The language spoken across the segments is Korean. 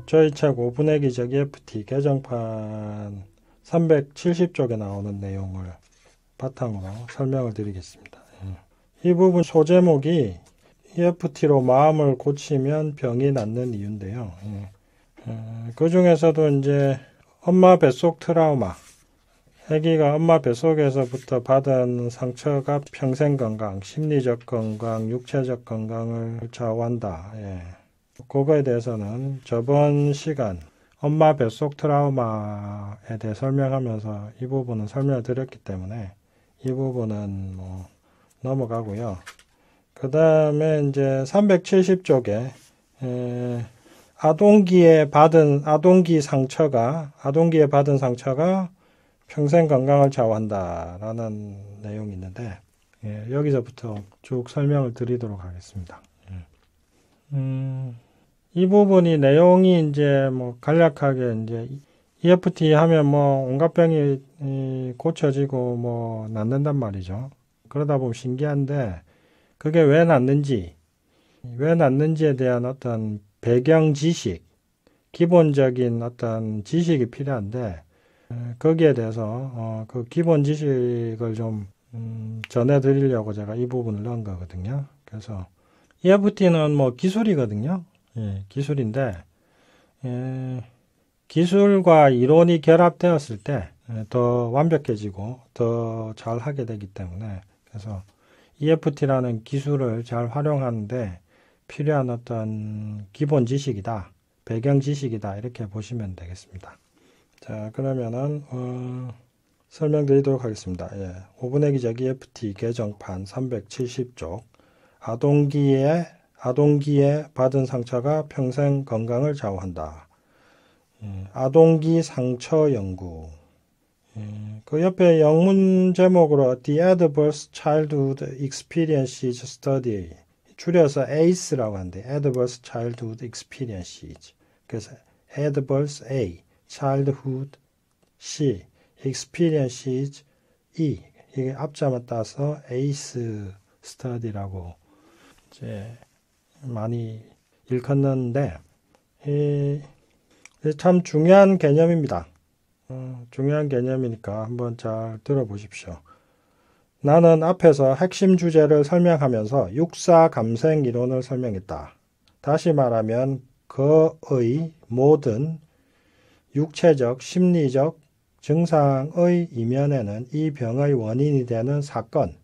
저희 책 5분의 기적 EFT 개정판 370쪽에 나오는 내용을 바탕으로 설명을 드리겠습니다. 이 부분 소제목이 EFT로 마음을 고치면 병이 낫는 이유인데요. 그 중에서도 이제 엄마 뱃속 트라우마, 아기가 엄마 뱃속에서부터 받은 상처가 평생 건강, 심리적 건강, 육체적 건강을 좌우한다. 그거에 대해서는 저번 시간 엄마 뱃속 트라우마에 대해 설명하면서 이 부분은 설명을 드렸기 때문에 이 부분은 넘어가고요. 그 다음에 이제 370쪽에 아동기에 받은 상처가 평생 건강을 좌우한다라는 내용이 있는데 여기서부터 쭉 설명을 드리도록 하겠습니다. 이 부분이 내용이 이제 간략하게 이제 EFT 하면 온갖 병이 고쳐지고 낫는단 말이죠. 그러다 보면 신기한데 그게 왜 낫는지에 대한 어떤 배경 지식, 기본적인 어떤 지식이 필요한데 거기에 대해서 그 기본 지식을 좀 전해드리려고 제가 이 부분을 넣은 거거든요. 그래서 EFT는 기술이거든요. 기술인데 기술과 이론이 결합되었을 때 더 완벽해지고 더 잘하게 되기 때문에 그래서 EFT라는 기술을 잘 활용하는데 필요한 어떤 기본 지식이다, 배경 지식이다 이렇게 보시면 되겠습니다. 자, 그러면은 설명드리도록 하겠습니다. 5분의 기적 EFT 개정판 370쪽 아동기에 받은 상처가 평생 건강을 좌우한다. 아동기 상처 연구. 그 옆에 영문 제목으로 The Adverse Childhood Experiences Study 줄여서 ACE라고 하는데 Adverse Childhood Experiences. 그래서 Adverse A, Childhood C, Experiences E. 이게 앞자만 따서 ACE Study라고 이제 많이 일컫는데 참 중요한 개념입니다. 중요한 개념이니까 한번 잘 들어보십시오. 나는 앞에서 핵심 주제를 설명하면서 육사감생 이론을 설명했다. 다시 말하면 그의 모든 육체적, 심리적 증상의 이면에는 이 병의 원인이 되는 사건,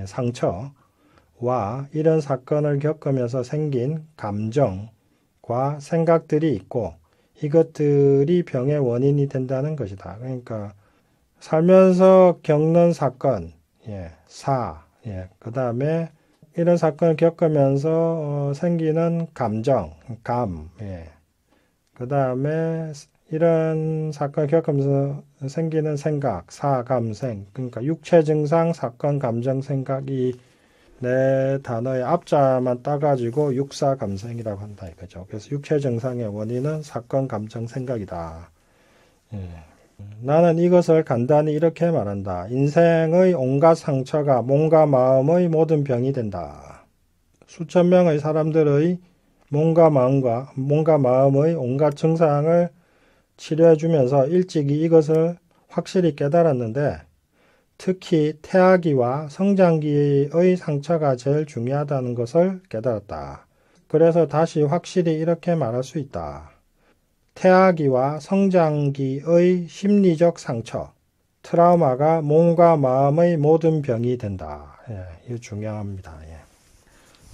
상처와 이런 사건을 겪으면서 생긴 감정과 생각들이 있고 이것들이 병의 원인이 된다는 것이다. 그러니까 살면서 겪는 사건, 그 다음에 이런 사건을 겪으면서 생기는 감정, 그 다음에 이런 사건을 겪으면서 생기는 생각, 감생, 그러니까 육체 증상, 사건, 감정, 생각이 네 단어의 앞자만 따가지고 육사감생이라고 한다 이거죠. 그래서 육체 증상의 원인은 사건, 감정, 생각이다. 나는 이것을 간단히 이렇게 말한다. 인생의 온갖 상처가 몸과 마음의 모든 병이 된다. 수천 명의 사람들의 몸과 마음의 온갖 증상을 치료해주면서 일찍이 이것을 확실히 깨달았는데 특히 태아기와 성장기의 상처가 제일 중요하다는 것을 깨달았다. 그래서 다시 확실히 이렇게 말할 수 있다. 태아기와 성장기의 심리적 상처, 트라우마가 몸과 마음의 모든 병이 된다. 이거 중요합니다.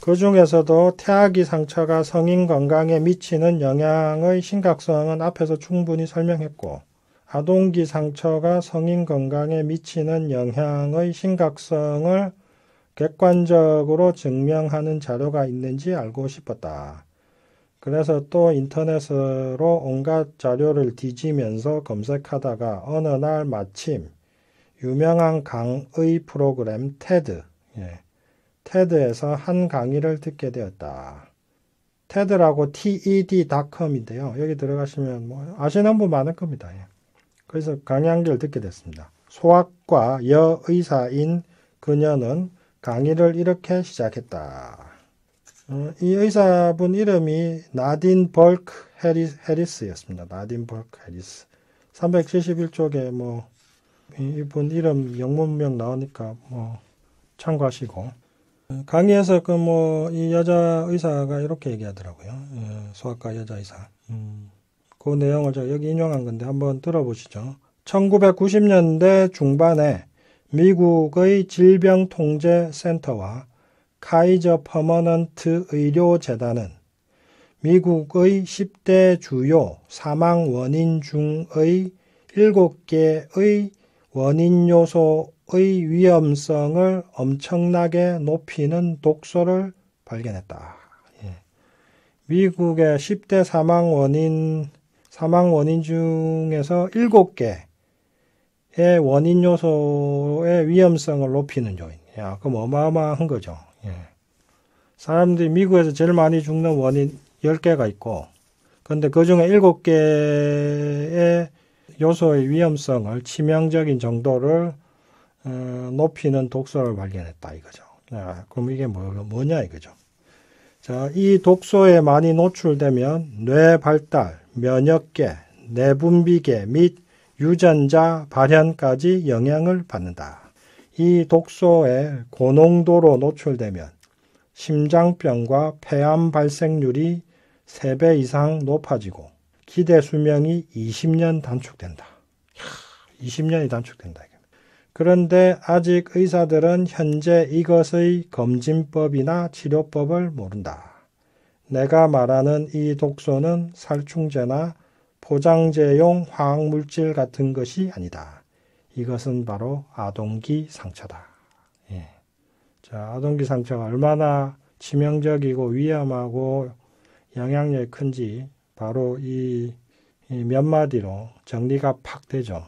그 중에서도 태아기 상처가 성인 건강에 미치는 영향의 심각성은 앞에서 충분히 설명했고 아동기 상처가 성인 건강에 미치는 영향의 심각성을 객관적으로 증명하는 자료가 있는지 알고 싶었다. 그래서 또 인터넷으로 온갖 자료를 뒤지면서 검색하다가 어느 날 마침 유명한 강의 프로그램 테드에서 한 강의를 듣게 되었다. 테드라고 TED.com인데요. 여기 들어가시면 아시는 분 많을 겁니다. 그래서 강의 한 개를 듣게 됐습니다. 소아과 여의사인 그녀는 강의를 이렇게 시작했다. 이 의사분 이름이 나딘 벌크 해리스였습니다. 나딘 벌크 해리스. 371쪽에 뭐 이분 이름 영문명 나오니까 뭐 참고하시고. 강의에서 그 뭐 이 여자 의사가 이렇게 얘기하더라고요. 소아과 여자 의사. 그 내용을 제가 여기 인용한 건데 한번 들어보시죠. 1990년대 중반에 미국의 질병통제센터와 카이저 퍼머넌트 의료재단은 미국의 10대 주요 사망 원인 중의 7개의 원인 요소의 위험성을 엄청나게 높이는 독소를 발견했다. 미국의 10대 사망 원인 중에서 7개의 원인 요소의 위험성을 높이는 요인. 야, 그럼 어마어마한 거죠. 사람들이 미국에서 제일 많이 죽는 원인 10개가 있고, 근데 그 중에 7개의 요소의 위험성을 치명적인 정도를 높이는 독소를 발견했다 이거죠. 야, 그럼 이게 뭐냐 이거죠. 자, 이 독소에 많이 노출되면 뇌 발달, 면역계, 내분비계 및 유전자 발현까지 영향을 받는다. 이 독소에 고농도로 노출되면 심장병과 폐암 발생률이 3배 이상 높아지고 기대 수명이 20년 단축된다. 20년이 단축된다. 그런데 아직 의사들은 현재 이것의 검진법이나 치료법을 모른다. 내가 말하는 이 독소는 살충제나 포장재용 화학물질 같은 것이 아니다. 이것은 바로 아동기 상처다. 자, 아동기 상처가 얼마나 치명적이고 위험하고 영향력이 큰지 바로 이 몇 마디로 정리가 팍 되죠.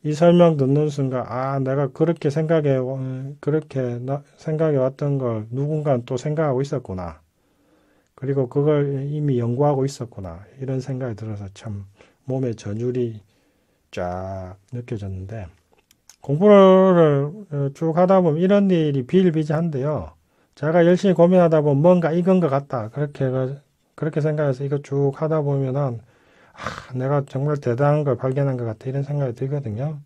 이 설명 듣는 순간, 내가 그렇게 생각해 왔던 걸 누군가는 또 생각하고 있었구나. 그리고 그걸 이미 연구하고 있었구나. 이런 생각이 들어서 참 몸에 전율이 쫙 느껴졌는데, 공부를 쭉 하다 보면 이런 일이 비일비재한데요. 제가 열심히 고민하다 보면 뭔가 이건 것 같다. 그렇게 생각해서 이거 쭉 하다 보면은, 내가 정말 대단한 걸 발견한 것 같아. 이런 생각이 들거든요.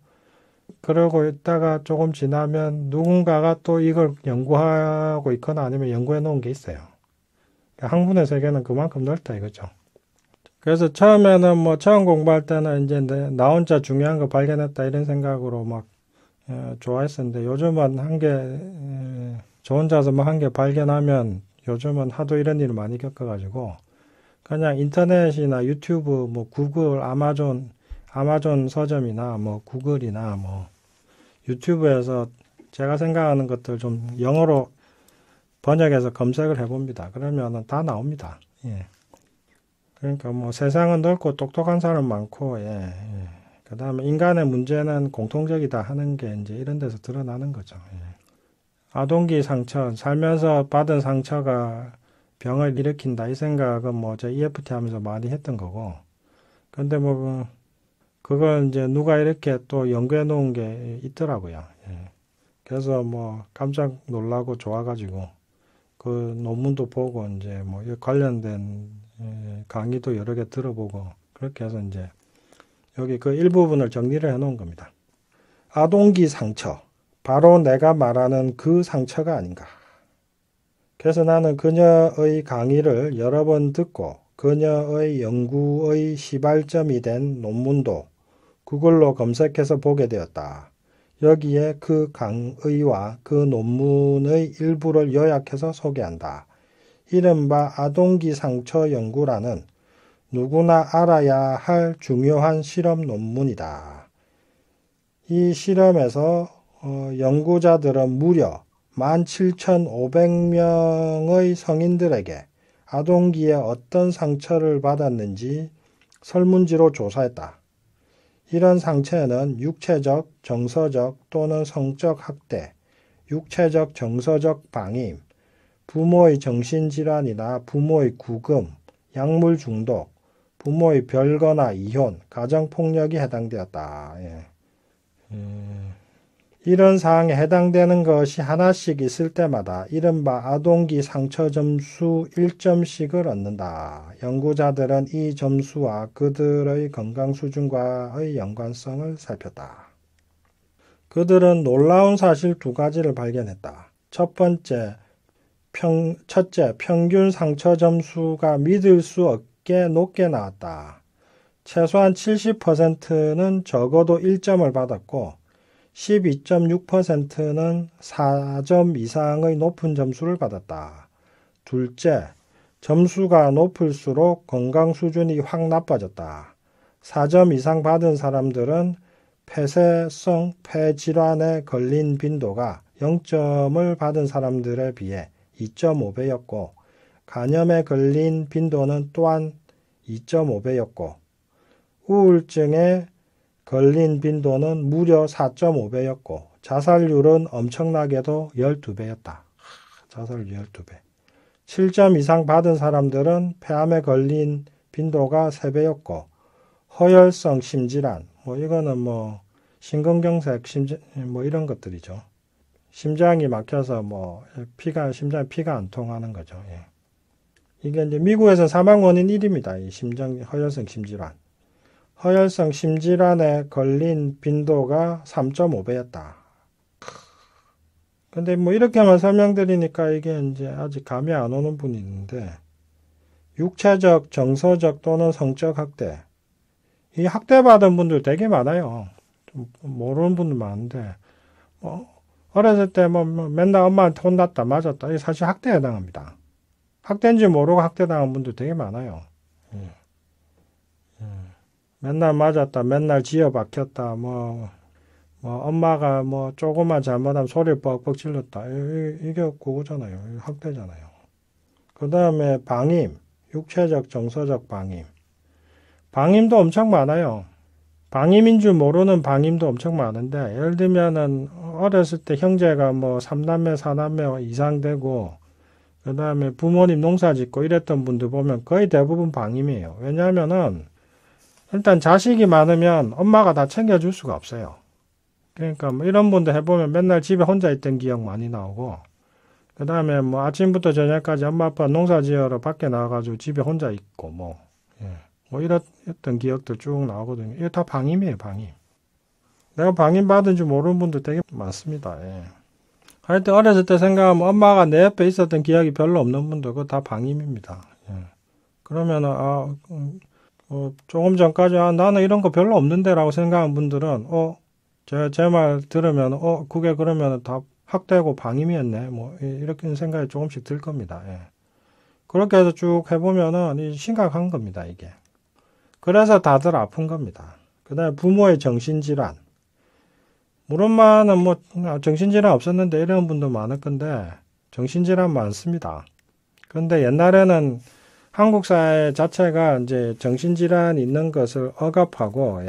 그러고 있다가 조금 지나면 누군가가 또 이걸 연구하고 있거나 아니면 연구해 놓은 게 있어요. 학문의 세계는 그만큼 넓다 이거죠. 그래서 처음에는 처음 공부할 때는 이제 나 혼자 중요한 거 발견했다 이런 생각으로 막 좋아했었는데 요즘은 저 혼자서 한 개 발견하면 요즘은 하도 이런 일을 많이 겪어가지고 그냥 인터넷이나 유튜브, 구글, 아마존 서점이나 구글이나 유튜브에서 제가 생각하는 것들 좀 영어로 번역해서 검색을 해봅니다. 그러면 다 나옵니다. 그러니까 세상은 넓고 똑똑한 사람 많고, 그 다음에 인간의 문제는 공통적이다 하는 게 이제 이런 데서 드러나는 거죠. 아동기 상처, 살면서 받은 상처가 병을 일으킨다 이 생각은 저 EFT 하면서 많이 했던 거고, 근데 그걸 이제 누가 이렇게 또 연구해 놓은 게 있더라고요. 그래서 깜짝 놀라고 좋아가지고 그 논문도 보고 이제 관련된 강의도 여러 개 들어보고 그렇게 해서 이제 여기 그 일부분을 정리를 해 놓은 겁니다. 아동기 상처, 바로 내가 말하는 그 상처가 아닌가. 그래서 나는 그녀의 강의를 여러 번 듣고 그녀의 연구의 시발점이 된 논문도 구글로 검색해서 보게 되었다. 여기에 그 강의와 그 논문의 일부를 요약해서 소개한다. 이른바 아동기 상처 연구라는 누구나 알아야 할 중요한 실험 논문이다. 이 실험에서 연구자들은 무려 17,500명의 성인들에게 아동기에 어떤 상처를 받았는지 설문지로 조사했다. 이런 상처에는 육체적, 정서적 또는 성적 학대, 육체적, 정서적 방임, 부모의 정신질환이나 부모의 구금, 약물 중독, 부모의 별거나 이혼, 가정폭력이 해당되었다. 이런 사항에 해당되는 것이 하나씩 있을 때마다 이른바 아동기 상처 점수 1점씩을 얻는다. 연구자들은 이 점수와 그들의 건강 수준과의 연관성을 살폈다. 그들은 놀라운 사실 두 가지를 발견했다. 첫째, 평균 상처 점수가 믿을 수 없게 높게 나왔다. 최소한 70%는 적어도 1점을 받았고 12.6%는 4점 이상의 높은 점수를 받았다. 둘째, 점수가 높을수록 건강 수준이 확 나빠졌다. 4점 이상 받은 사람들은 폐쇄성 폐질환에 걸린 빈도가 0점을 받은 사람들에 비해 2.5배였고 간염에 걸린 빈도는 또한 2.5배였고 우울증에 걸린 빈도는 무려 4.5배였고 자살률은 엄청나게도 12배였다. 자살률 12배. 7점 이상 받은 사람들은 폐암에 걸린 빈도가 3배였고 허혈성 심질환, 이거는 심근경색, 이런 것들이죠. 심장이 막혀서 심장에 피가 안 통하는 거죠. 예. 이게 이제 미국에서 사망 원인 1위입니다. 이 허혈성 심질환. 허혈성 심질환에 걸린 빈도가 3.5배였다. 근데 이렇게만 설명드리니까 이게 이제 아직 감이 안 오는 분이 있는데, 육체적, 정서적 또는 성적 학대. 이 학대받은 분들 되게 많아요. 좀 모르는 분들 많은데, 어렸을 때 맨날 엄마한테 혼났다, 맞았다. 이게 사실 학대에 해당합니다. 학대인지 모르고 학대당한 분들 되게 많아요. 맨날 맞았다, 맨날 지어박혔다, 엄마가 조금만 잘못하면 소리를 뻑뻑 질렀다. 이게 그거잖아요. 학대잖아요. 그 다음에 방임, 육체적, 정서적 방임. 방임도 엄청 많아요. 방임인 줄 모르는 방임도 엄청 많은데, 예를 들면은, 어렸을 때 형제가 3남매, 4남매 이상 되고, 그 다음에 부모님 농사 짓고 이랬던 분들 보면 거의 대부분 방임이에요. 왜냐하면은, 일단 자식이 많으면 엄마가 다 챙겨줄 수가 없어요. 그러니까 이런 분들 해보면 맨날 집에 혼자 있던 기억 많이 나오고, 그 다음에 아침부터 저녁까지 엄마 아빠 농사 지으러 밖에 나와가지고 집에 혼자 있고, 이랬던 기억들 쭉 나오거든요. 이게 다 방임이에요, 방임. 내가 방임 받은 줄 모르는 분들 되게 많습니다. 예. 하여튼 어렸을 때 생각하면 엄마가 내 옆에 있었던 기억이 별로 없는 분들, 그거 다 방임입니다. 예. 그러면은, 조금 전까지, 나는 이런 거 별로 없는데 라고 생각한 분들은, 제 말 들으면, 그게 그러면 다 학대고 방임이었네. 이렇게 생각이 조금씩 들 겁니다. 예. 그렇게 해서 쭉 해보면은 심각한 겁니다, 이게. 그래서 다들 아픈 겁니다. 그 다음에 부모의 정신질환. 우리 엄마는 정신질환 없었는데 이런 분도 많을 건데, 정신질환 많습니다. 그런데 옛날에는 한국 사회 자체가 이제 정신질환 있는 것을 억압하고,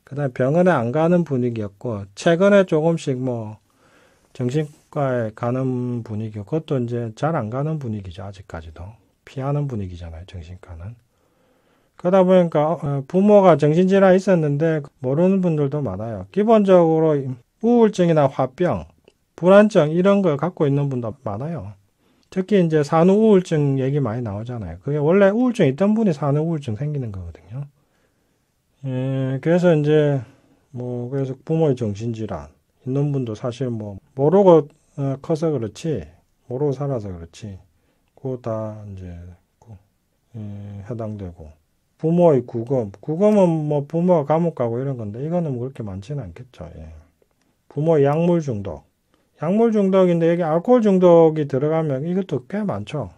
그 다음에 병원에 안 가는 분위기였고, 최근에 조금씩 정신과에 가는 분위기고, 그것도 이제 잘 안 가는 분위기죠, 아직까지도. 피하는 분위기잖아요, 정신과는. 그러다 보니까 부모가 정신질환이 있었는데 모르는 분들도 많아요. 기본적으로 우울증이나 화병, 불안증 이런 걸 갖고 있는 분도 많아요. 특히 이제 산후 우울증 얘기 많이 나오잖아요. 그게 원래 우울증 있던 분이 산후 우울증 생기는 거거든요. 그래서 이제 그래서 부모의 정신질환 있는 분도 사실 모르고 커서 그렇지, 모르고 살아서 그렇지, 그거 다 이제 해당되고. 부모의 구금은 부모가 감옥 가고 이런 건데, 이거는 그렇게 많지는 않겠죠. 예. 부모의 약물 중독. 약물 중독인데, 여기 알코올 중독이 들어가면 이것도 꽤 많죠.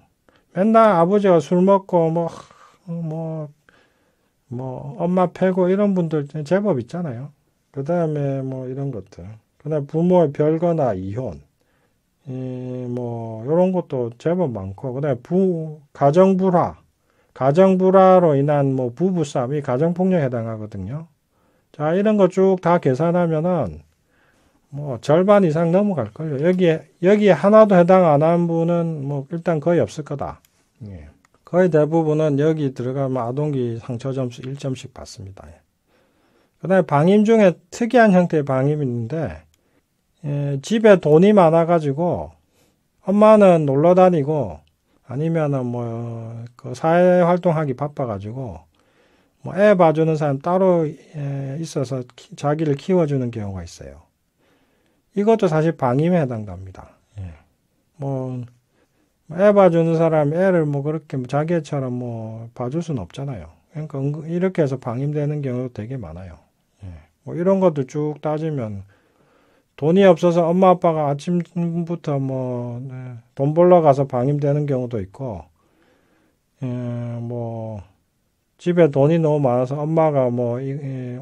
맨날 아버지가 술 먹고, 엄마 패고 이런 분들 제법 있잖아요. 그 다음에 이런 것들. 그 다음에 부모의 별거나 이혼. 이런 것도 제법 많고, 그 다음에 가정불화. 가정불화로 인한 부부싸움이 가정폭력에 해당하거든요. 자, 이런 거 쭉 다 계산하면은 절반 이상 넘어갈걸요. 여기에 하나도 해당 안 한 분은 일단 거의 없을 거다. 예. 거의 대부분은 여기 들어가면 아동기 상처 점수 1점씩 받습니다. 그 다음에 방임 중에 특이한 형태의 방임이 있는데, 집에 돈이 많아가지고 엄마는 놀러 다니고 아니면은 그 사회 활동하기 바빠가지고 뭐 애 봐주는 사람 따로 있어서 자기를 키워주는 경우가 있어요. 이것도 사실 방임에 해당됩니다. 뭐 애 봐주는 사람 애를 뭐 그렇게 자기 애처럼 뭐 봐줄 수는 없잖아요. 그러니까 이렇게 해서 방임되는 경우도 되게 많아요. 뭐 이런 것도 쭉 따지면 돈이 없어서 엄마 아빠가 아침부터 뭐 돈 벌러 가서 방임되는 경우도 있고, 뭐 집에 돈이 너무 많아서 엄마가 뭐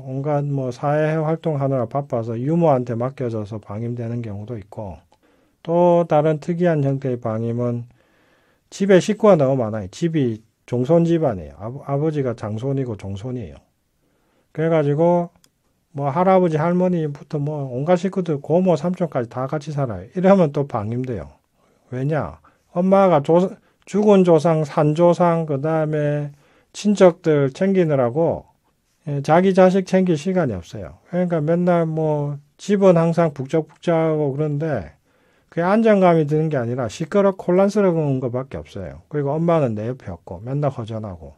온갖 뭐 사회 활동하느라 바빠서 유모한테 맡겨져서 방임되는 경우도 있고, 또 다른 특이한 형태의 방임은 집에 식구가 너무 많아요. 집이 종손 집안이에요. 아버지가 장손이고 종손이에요. 그래가지고 뭐 할아버지 할머니부터 뭐 온갖 식구들 고모 삼촌까지 다 같이 살아요. 이러면 또 방임돼요. 왜냐? 엄마가 죽은 조상, 산 조상, 그 다음에 친척들 챙기느라고 자기 자식 챙길 시간이 없어요. 그러니까 맨날 뭐 집은 항상 북적북적하고 그런데 그게 안정감이 드는 게 아니라 시끄럽고 혼란스러운 것밖에 없어요. 그리고 엄마는 내 옆에 없고 맨날 허전하고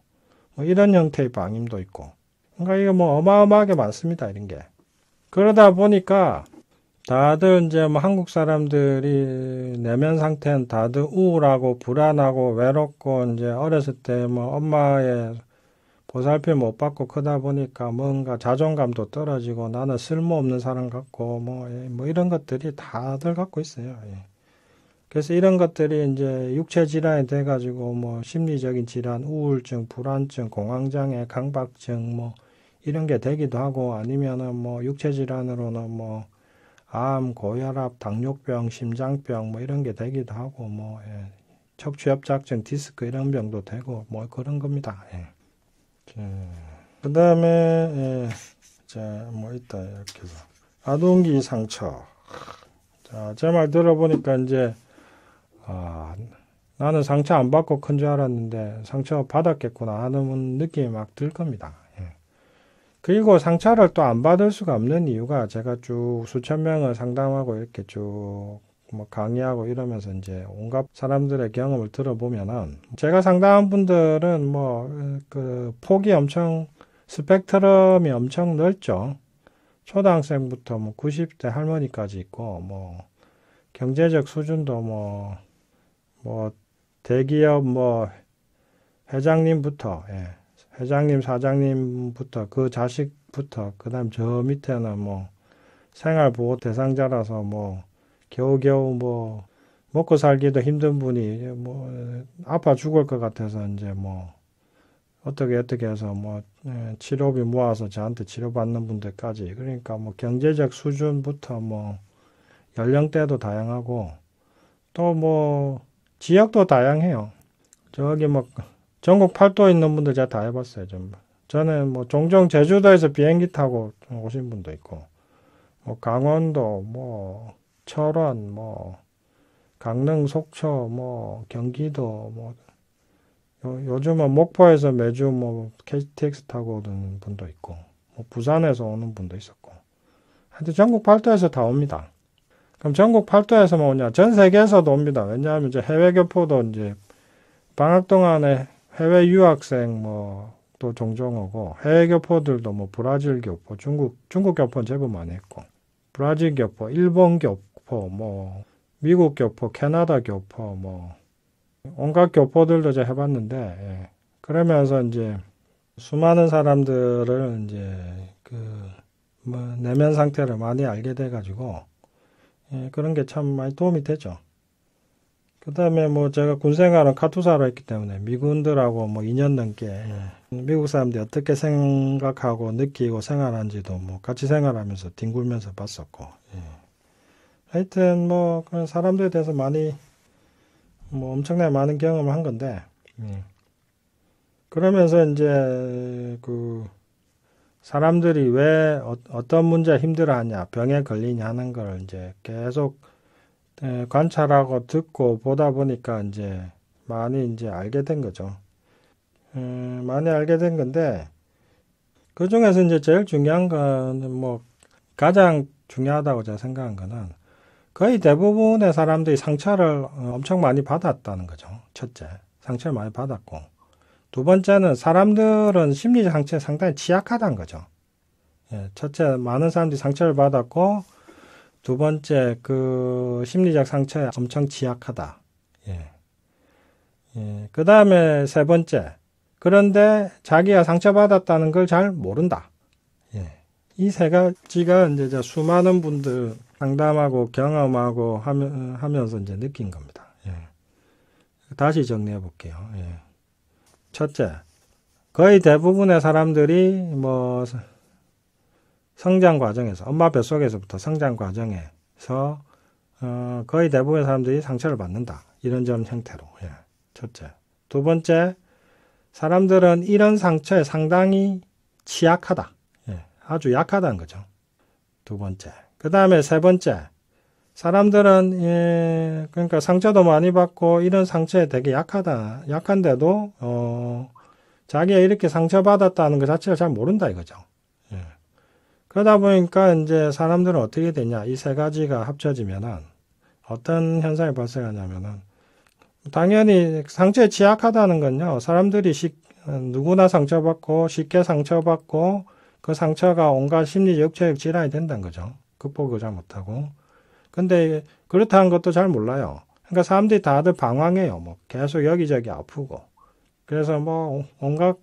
뭐 이런 형태의 방임도 있고. 그러니까 이거 뭐 어마어마하게 많습니다. 이런 게. 그러다 보니까 다들 이제 뭐 한국 사람들이 내면 상태는 다들 우울하고 불안하고 외롭고 이제 어렸을 때 뭐 엄마의 보살핌 못 받고 크다 보니까 뭔가 자존감도 떨어지고 나는 쓸모없는 사람 같고 뭐 이런 것들이 다들 갖고 있어요. 그래서 이런 것들이 이제 육체 질환이 돼가지고 뭐 심리적인 질환, 우울증, 불안증, 공황장애, 강박증 뭐 이런 게 되기도 하고 아니면은 뭐 육체 질환으로는 뭐 암, 고혈압, 당뇨병, 심장병 뭐 이런 게 되기도 하고 뭐 척추협착증, 디스크 이런 병도 되고 뭐 그런 겁니다. 그 다음에 뭐 있다 이렇게 해서 아동기 상처. 자, 제 말 들어보니까 이제 나는 상처 안 받고 큰 줄 알았는데 상처 받았겠구나 하는 느낌이 막 들 겁니다. 그리고 상처를 또 안 받을 수가 없는 이유가 제가 쭉 수천 명을 상담하고 이렇게 쭉 뭐 강의하고 이러면서 이제 온갖 사람들의 경험을 들어보면은 제가 상담한 분들은 뭐 그 폭이 엄청 스펙트럼이 엄청 넓죠. 초등학생부터 뭐 90대 할머니까지 있고 뭐 경제적 수준도 뭐 대기업 뭐 회장님부터 회장님, 사장님부터 그 자식부터 그다음 저 밑에는 뭐 생활보호 대상자라서 뭐 겨우겨우 뭐 먹고 살기도 힘든 분이 뭐 아파 죽을 것 같아서 이제 뭐 어떻게 해서 뭐 치료비 모아서 저한테 치료받는 분들까지 그러니까 뭐 경제적 수준부터 뭐 연령대도 다양하고 또 뭐 지역도 다양해요. 저기 뭐 전국 팔도에 있는 분들 제가 다 해봤어요. 저는 뭐 종종 제주도에서 비행기 타고 오신 분도 있고, 뭐 강원도, 뭐 철원, 뭐 강릉, 속초, 뭐 경기도, 뭐 요즘은 목포에서 매주 뭐 KTX 타고 오는 분도 있고, 뭐 부산에서 오는 분도 있었고, 하여튼 전국 팔도에서 다 옵니다. 그럼 전국 팔도에서만 오냐? 전 세계에서도 옵니다. 왜냐하면 이제 해외 교포도 이제 방학 동안에 해외 유학생 뭐 또 종종 오고 해외 교포들도 뭐 브라질 교포, 중국 교포는 제법 많이 했고 브라질 교포, 일본 교포, 뭐 미국 교포, 캐나다 교포 뭐 온갖 교포들도 제가 해봤는데 그러면서 이제 수많은 사람들을 이제 그 뭐 내면 상태를 많이 알게 돼가지고 그런 게 참 많이 도움이 되죠. 그 다음에 뭐 제가 군 생활은 카투사로 했기 때문에 미군들하고 뭐 2년 넘게 미국 사람들이 어떻게 생각하고 느끼고 생활하는지도 뭐 같이 생활하면서 뒹굴면서 봤었고 하여튼 뭐 그런 사람들에 대해서 많이 뭐 엄청나게 많은 경험을 한 건데 그러면서 이제 그 사람들이 왜 어떤 문제 힘들어하냐 병에 걸리냐 하는 걸 이제 계속 관찰하고 듣고 보다 보니까 이제 많이 이제 알게 된 거죠. 많이 알게 된 건데 그 중에서 이제 제일 중요한 거는 뭐 가장 중요하다고 제가 생각한 거는 거의 대부분의 사람들이 상처를 엄청 많이 받았다는 거죠. 첫째, 상처를 많이 받았고, 두 번째는 사람들은 심리적 상처에 상당히 취약하다는 거죠. 예, 첫째, 많은 사람들이 상처를 받았고, 두 번째, 그 심리적 상처에 엄청 취약하다. 예. 예, 그 다음에 세 번째, 그런데 자기가 상처받았다는 걸 잘 모른다. 예. 이 세 가지가 이제 수많은 분들 상담하고 경험하고 하면서 이제 느낀 겁니다. 예. 다시 정리해 볼게요. 예. 첫째, 거의 대부분의 사람들이 뭐 성장 과정에서, 엄마 뱃속에서부터 성장 과정에서 거의 대부분의 사람들이 상처를 받는다. 이런저런 형태로. 예. 첫째. 두 번째, 사람들은 이런 상처에 상당히 취약하다. 예. 아주 약하다는 거죠. 두 번째. 그 다음에 세 번째, 사람들은 그러니까 상처도 많이 받고 이런 상처에 되게 약한데도 자기가 이렇게 상처받았다는 것 자체를 잘 모른다 이거죠. 예. 그러다 보니까 이제 사람들은 어떻게 되냐, 이 세 가지가 합쳐지면은 어떤 현상이 발생하냐면은, 당연히 상처에 취약하다는 건요, 사람들이 누구나 상처받고 쉽게 상처받고 그 상처가 온갖 심리적 육체적 질환이 된다는 거죠. 극복을 잘 못하고. 근데 그렇다는 것도 잘 몰라요. 그러니까 사람들이 다들 방황해요. 뭐 계속 여기저기 아프고. 그래서 뭐 온갖,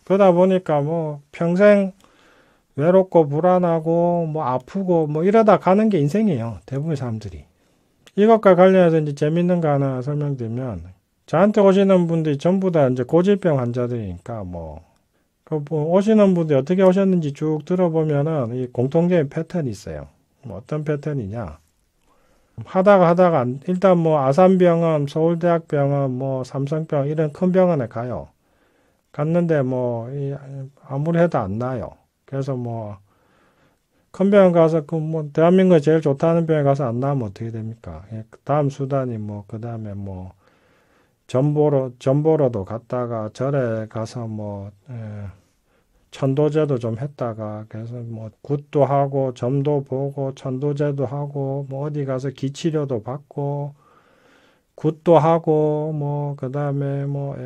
그러다 보니까 뭐 평생 외롭고 불안하고 뭐 아프고 뭐 이러다 가는 게 인생이에요. 대부분의 사람들이. 이것과 관련해서 이제 재밌는 거 하나 설명드리면, 저한테 오시는 분들이 전부 다 이제 고질병 환자들이니까 뭐 오시는 분들이 어떻게 오셨는지 쭉 들어보면은 이 공통적인 패턴이 있어요. 뭐 어떤 패턴이냐. 하다가 일단 뭐 아산병원, 서울대학병원, 뭐 삼성병원 이런 큰 병원에 가요. 갔는데 뭐 아무리 해도 안 나요. 그래서 뭐 큰 병원 가서 그 뭐 대한민국에 제일 좋다는 병원에 가서 안 나오면 어떻게 됩니까? 다음 수단이 뭐 그다음에 뭐 전보로도 갔다가 절에 가서 뭐 천도제도 좀 했다가, 그래서 뭐 굿도 하고 점도 보고 천도제도 하고 뭐 어디 가서 기치료도 받고 굿도 하고 뭐 그다음에 뭐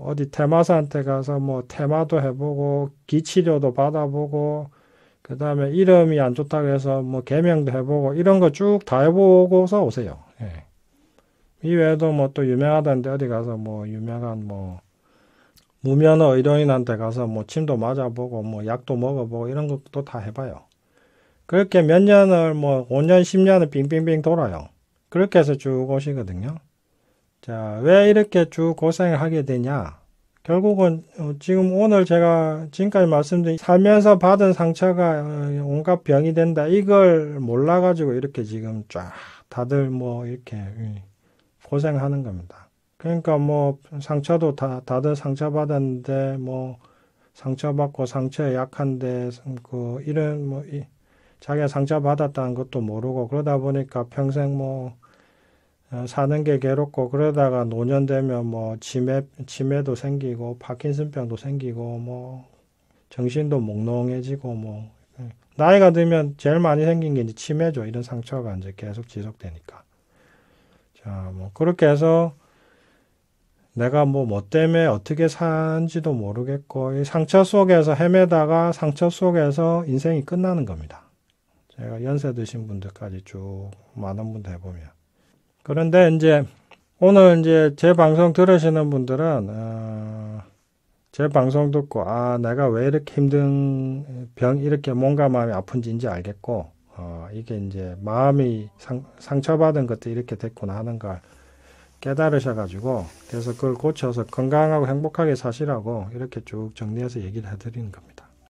어디 테마사한테 가서 뭐 테마도 해보고 기치료도 받아보고, 그다음에 이름이 안 좋다고 해서 뭐 개명도 해보고 이런 거 쭉 다 해보고서 오세요. 예. 이 외에도 뭐 또 유명하다는데 어디 가서 뭐 유명한 뭐 무면허 의료인한테 가서 뭐 침도 맞아보고 뭐 약도 먹어보고 이런 것도 다 해봐요. 그렇게 몇 년을 뭐 5년 10년을 빙빙빙 돌아요. 그렇게 해서 쭉 오시거든요. 자, 왜 이렇게 쭉 고생을 하게 되냐? 결국은 지금 오늘 제가 지금까지 말씀드린 살면서 받은 상처가 온갖 병이 된다, 이걸 몰라가지고 이렇게 지금 쫙 다들 뭐 이렇게 고생하는 겁니다. 그러니까 뭐 상처도 다들 상처받았는데 뭐 상처받고 상처에 약한데 이런 뭐 자기가 상처받았다는 것도 모르고, 그러다 보니까 평생 뭐 사는 게 괴롭고, 그러다가 노년 되면 뭐 치매도 생기고 파킨슨병도 생기고 뭐 정신도 몽롱해지고, 뭐 나이가 들면 제일 많이 생긴 게 이제 치매죠. 이런 상처가 이제 계속 지속되니까. 자, 뭐 그렇게 해서 내가 뭐 때문에 어떻게 산지도 모르겠고, 이 상처 속에서 헤매다가 상처 속에서 인생이 끝나는 겁니다. 제가 연세 드신 분들까지 쭉 많은 분들 해보면. 그런데 이제 오늘 이제 제 방송 들으시는 분들은 제 방송 듣고 내가 왜 이렇게 힘든 이렇게 몸과 마음이 아픈지 이제 알겠고, 이게 이제 마음이 상처받은 것도 이렇게 됐구나 하는 걸 깨달으셔가지고, 그래서 그걸 고쳐서 건강하고 행복하게 사시라고 이렇게 쭉 정리해서 얘기를 해드리는 겁니다.